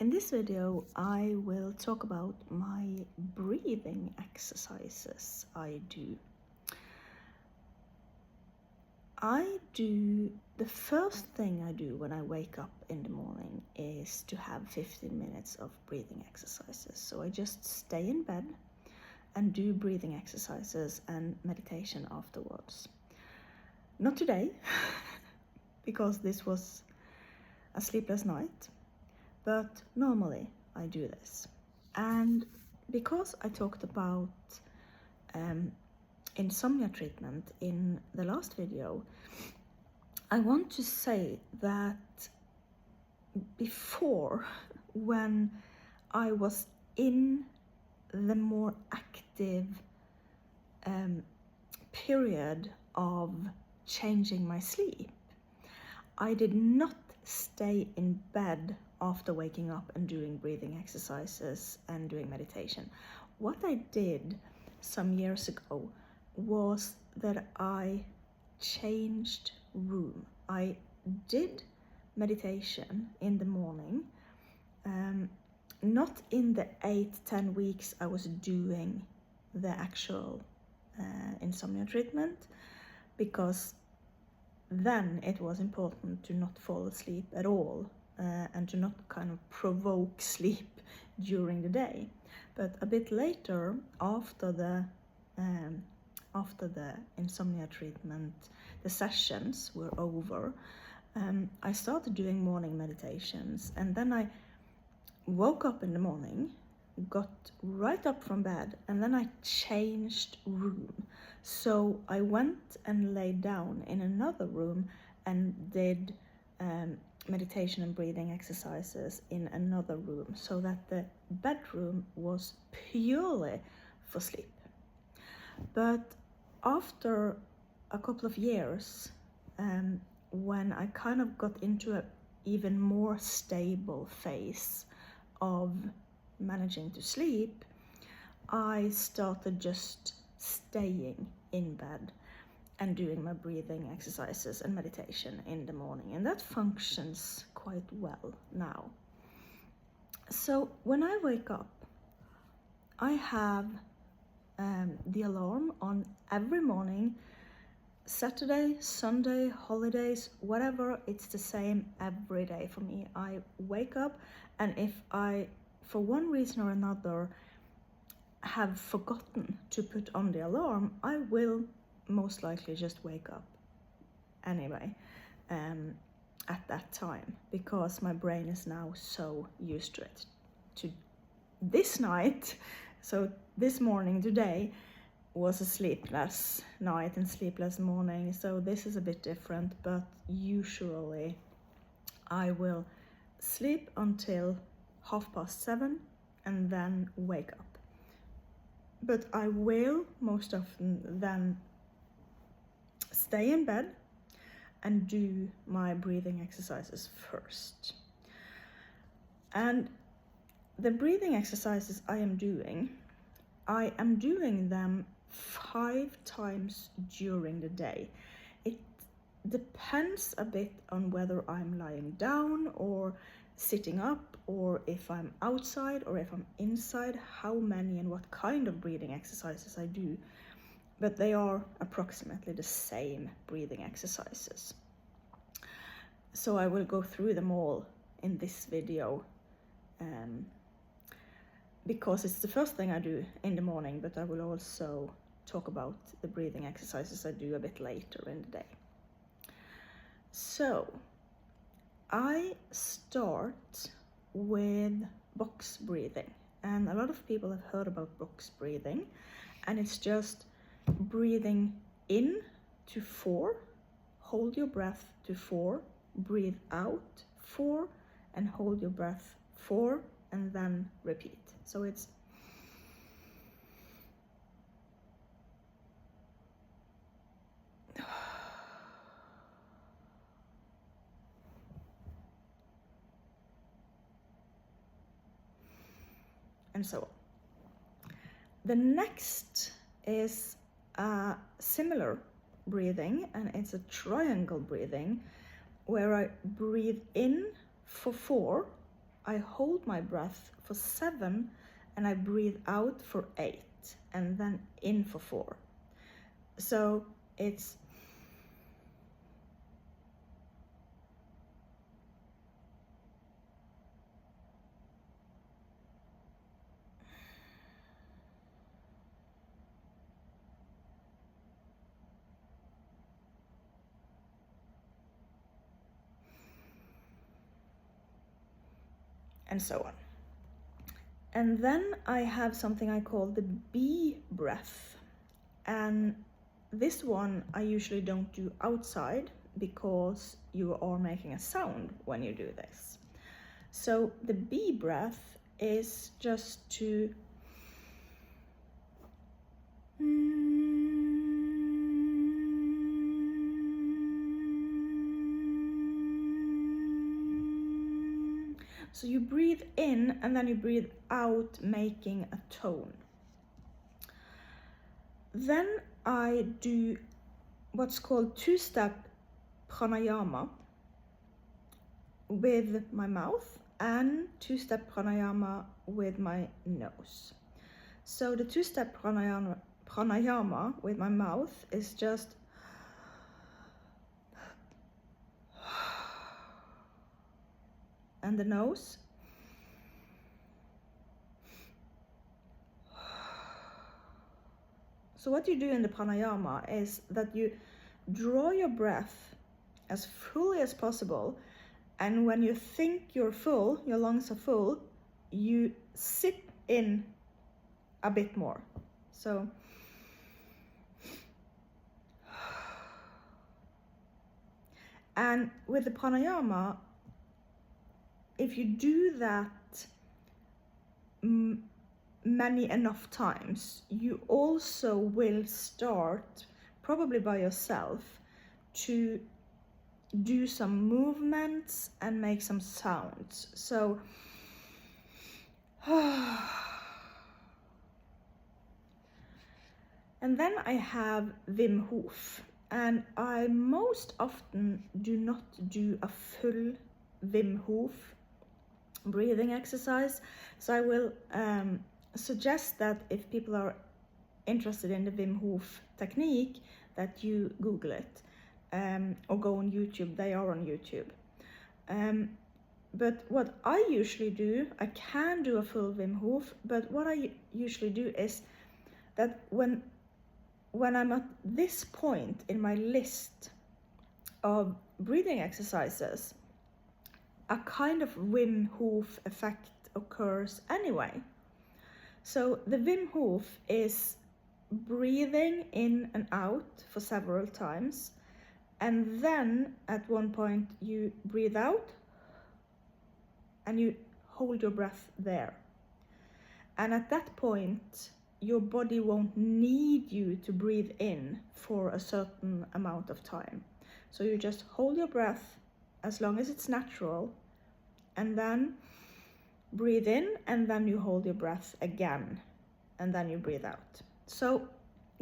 In this video, I will talk about my breathing exercises I do. The first thing I do when I wake up in the morning is to have 15 minutes of breathing exercises. So I just stay in bed and do breathing exercises and meditation afterwards. Not today, because this was a sleepless night. But normally I do this. And because I talked about insomnia treatment in the last video, I want to say that before, when I was in the more active period of changing my sleep, I did not stay in bed after waking up and doing breathing exercises and doing meditation. What I did some years ago was that I changed room. I did meditation in the morning, not in the 8-10 weeks I was doing the actual insomnia treatment, because then it was important to not fall asleep at all and to not kind of provoke sleep during the day. But a bit later, after the insomnia treatment, the sessions were over, I started doing morning meditations, and then I woke up in the morning, got right up from bed, and then I changed room. So I went and laid down in another room and did meditation and breathing exercises in another room, so that the bedroom was purely for sleep. But after a couple of years, when I kind of got into an even more stable phase of managing to sleep, I started just staying in bed and doing my breathing exercises and meditation in the morning, and that functions quite well now. So when I wake up, I have the alarm on every morning, Saturday, Sunday, holidays, whatever, it's the same every day for me. I wake up, and if I, for one reason or another, have forgotten to put on the alarm, I will most likely just wake up anyway at that time, because my brain is now so used to it. To this night, so this morning today was a sleepless night and sleepless morning, so this is a bit different, but usually I will sleep until 7:30 and then wake up. But I will most often then stay in bed and do my breathing exercises first. And the breathing exercises I am doing them 5 times during the day. It depends a bit on whether I'm lying down or sitting up, or if I'm outside or if I'm inside, how many and what kind of breathing exercises I do. But they are approximately the same breathing exercises. So I will go through them all in this video, because it's the first thing I do in the morning, but I will also talk about the breathing exercises I do a bit later in the day. So I start with box breathing, and a lot of people have heard about box breathing, and it's just breathing in to 4, hold your breath to 4, breathe out 4, and hold your breath 4, and then repeat. So it's and so on. The next is a similar breathing, and it's a triangle breathing, where I breathe in for 4, I hold my breath for 7 and I breathe out for 8 and then in for 4. So it's and so on. And then I have something I call the bee breath. And this one I usually don't do outside because you are making a sound when you do this. So the bee breath is just to so you breathe in and then you breathe out, making a tone. Then I do what's called 2-step pranayama with my mouth and 2-step pranayama with my nose. So the 2-step pranayama with my mouth is just and the nose. So what you do in the pranayama is that you draw your breath as fully as possible, and when you think you're full, your lungs are full, you sit in a bit more. So and with the pranayama, if you do that many enough times, you also will start, probably by yourself, to do some movements and make some sounds. So and then I have Wim Hof, and I most often do not do a full Wim Hof breathing exercise. So I will suggest that if people are interested in the Wim Hof technique, that you Google it or go on YouTube. They are on YouTube. But what I usually do, I can do a full Wim Hof, but what I usually do is that when I'm at this point in my list of breathing exercises, a kind of Wim Hof effect occurs anyway. So the Wim Hof is breathing in and out for several times, and then at one point you breathe out and you hold your breath there. And at that point, your body won't need you to breathe in for a certain amount of time. So you just hold your breath as long as it's natural, and then breathe in, and then you hold your breath again, and then you breathe out. So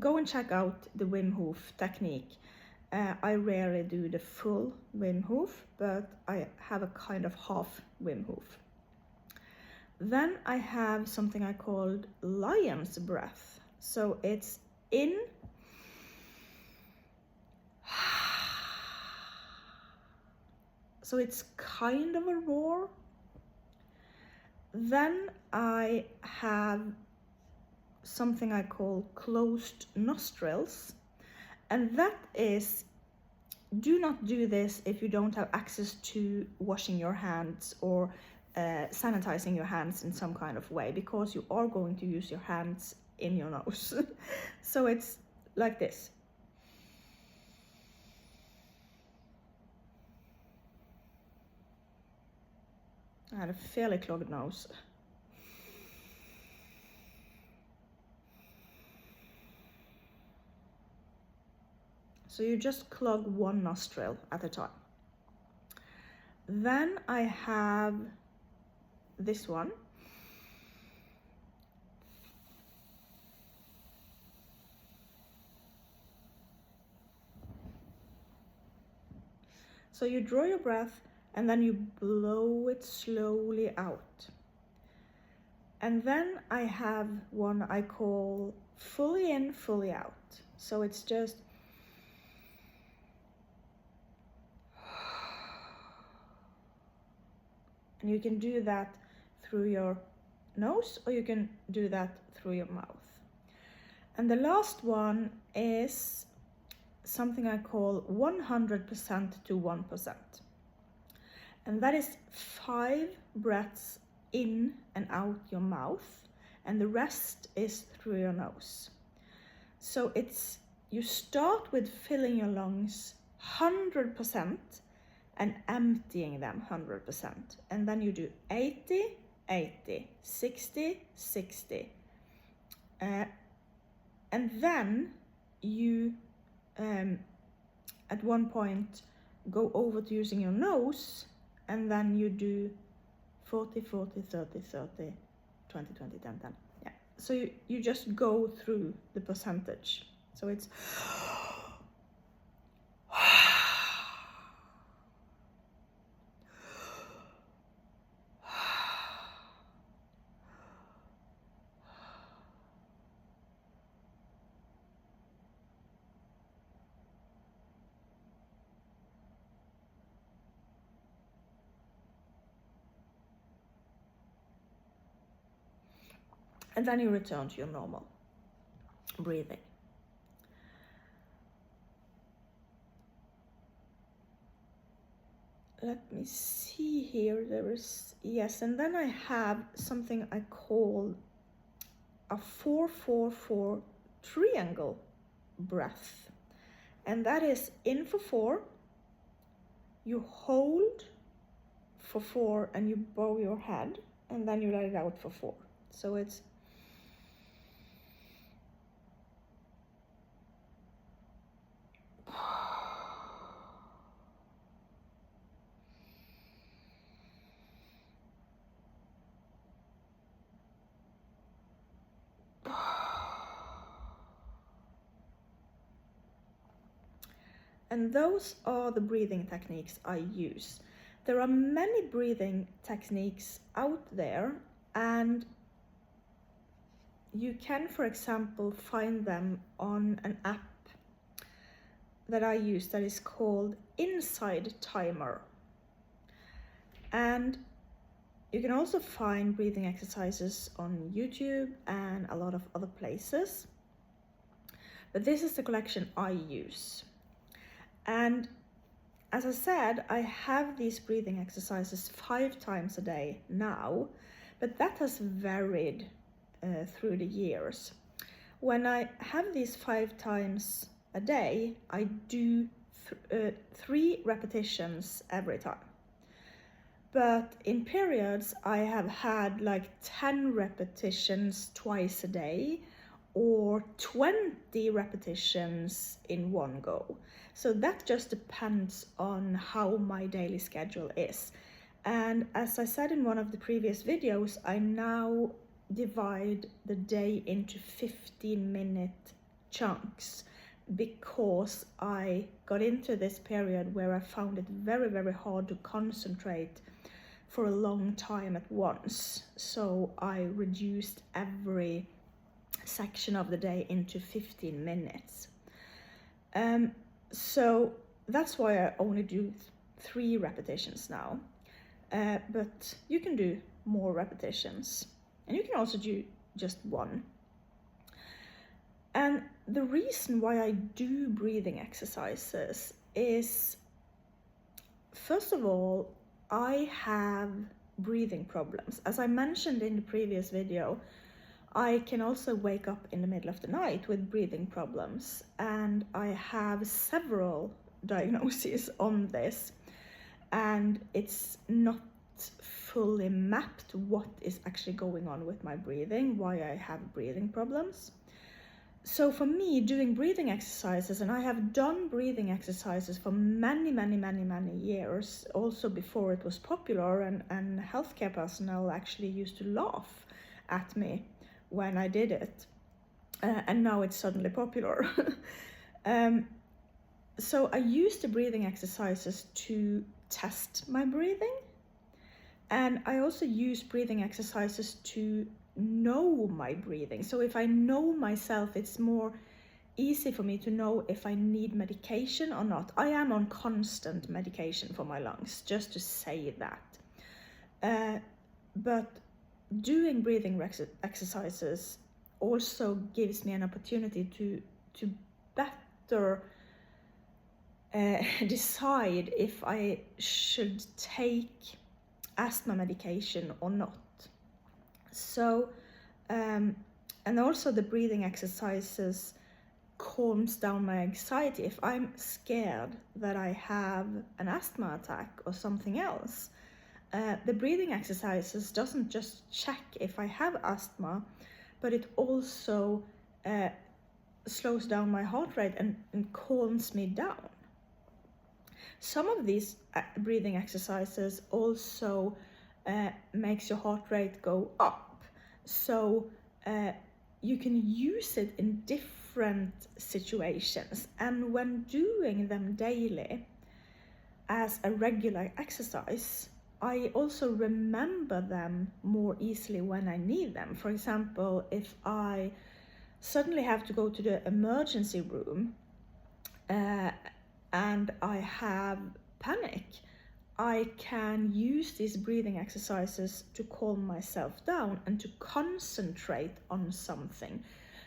go and check out the Wim Hof technique. I rarely do the full Wim Hof, but I have a kind of half Wim Hof. Then I have something I called lion's breath. So it's in, so it's kind of a roar. Then I have something I call closed nostrils, and that is, do not do this if you don't have access to washing your hands or sanitizing your hands in some kind of way, because you are going to use your hands in your nose. So it's like this. I had a fairly clogged nose. So you just clog one nostril at a time. Then I have this one. So you draw your breath and then you blow it slowly out. And then I have one I call fully in, fully out. So it's just and you can do that through your nose, or you can do that through your mouth. And the last one is something I call 100% to 1%. And that is 5 breaths in and out your mouth, and the rest is through your nose. So you start with filling your lungs 100% and emptying them 100%. And then you do 80, 80, 60, 60. And then you, at one point, go over to using your nose, and then you do 40, 40, 30, 30, 20, 20, 10, 10. Yeah. So you just go through the percentage. So it's and then you return to your normal breathing. Let me see here, yes, and then I have something I call a 4-4-4 triangle breath. And that is in for 4, you hold for 4 and you bow your head, and then you let it out for 4. So it's and those are the breathing techniques I use. There are many breathing techniques out there, and you can, for example, find them on an app that I use that is called Inside Timer. And you can also find breathing exercises on YouTube and a lot of other places. But this is the collection I use. And as I said, I have these breathing exercises 5 times a day now, but that has varied through the years. When I have these 5 times a day, I do 3 repetitions every time. But in periods, I have had like 10 repetitions twice a day, or 20 repetitions in one go. So that just depends on how my daily schedule is. And as I said in one of the previous videos, I now divide the day into 15-minute chunks, because I got into this period where I found it very, very hard to concentrate for a long time at once. So I reduced every section of the day into 15 minutes. So that's why I only do 3 repetitions now. But you can do more repetitions, and you can also do just 1. And the reason why I do breathing exercises is, first of all, I have breathing problems. As I mentioned in the previous video, I can also wake up in the middle of the night with breathing problems, and I have several diagnoses on this, and it's not fully mapped what is actually going on with my breathing, why I have breathing problems. So for me, doing breathing exercises, and I have done breathing exercises for many years, also before it was popular, and healthcare personnel actually used to laugh at me when I did it, and now it's suddenly popular. So I use the breathing exercises to test my breathing. And I also use breathing exercises to know my breathing. So if I know myself, it's more easy for me to know if I need medication or not. I am on constant medication for my lungs, just to say that. But doing breathing exercises also gives me an opportunity to better decide if I should take asthma medication or not. So, and also the breathing exercises calms down my anxiety. If I'm scared that I have an asthma attack or something else, the breathing exercises doesn't just check if I have asthma, but it also slows down my heart rate and calms me down. Some of these breathing exercises also makes your heart rate go up. So you can use it in different situations. And when doing them daily as a regular exercise, I also remember them more easily when I need them. For example, if I suddenly have to go to the emergency room and I have panic, I can use these breathing exercises to calm myself down and to concentrate on something.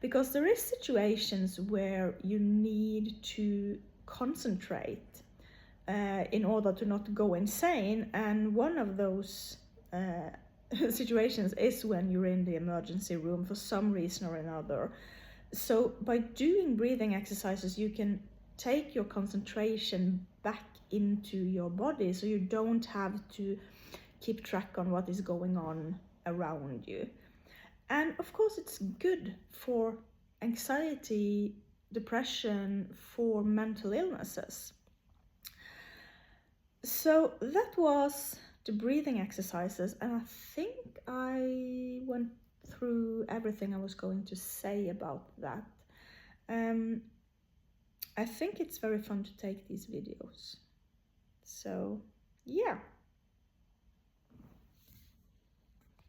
Because there is situations where you need to concentrate in order to not go insane, and one of those situations is when you're in the emergency room for some reason or another. So by doing breathing exercises, you can take your concentration back into your body, so you don't have to keep track on what is going on around you. And of course, it's good for anxiety, depression, for mental illnesses. So that was the breathing exercises, and I think I went through everything I was going to say about that. I think it's very fun to take these videos. So yeah.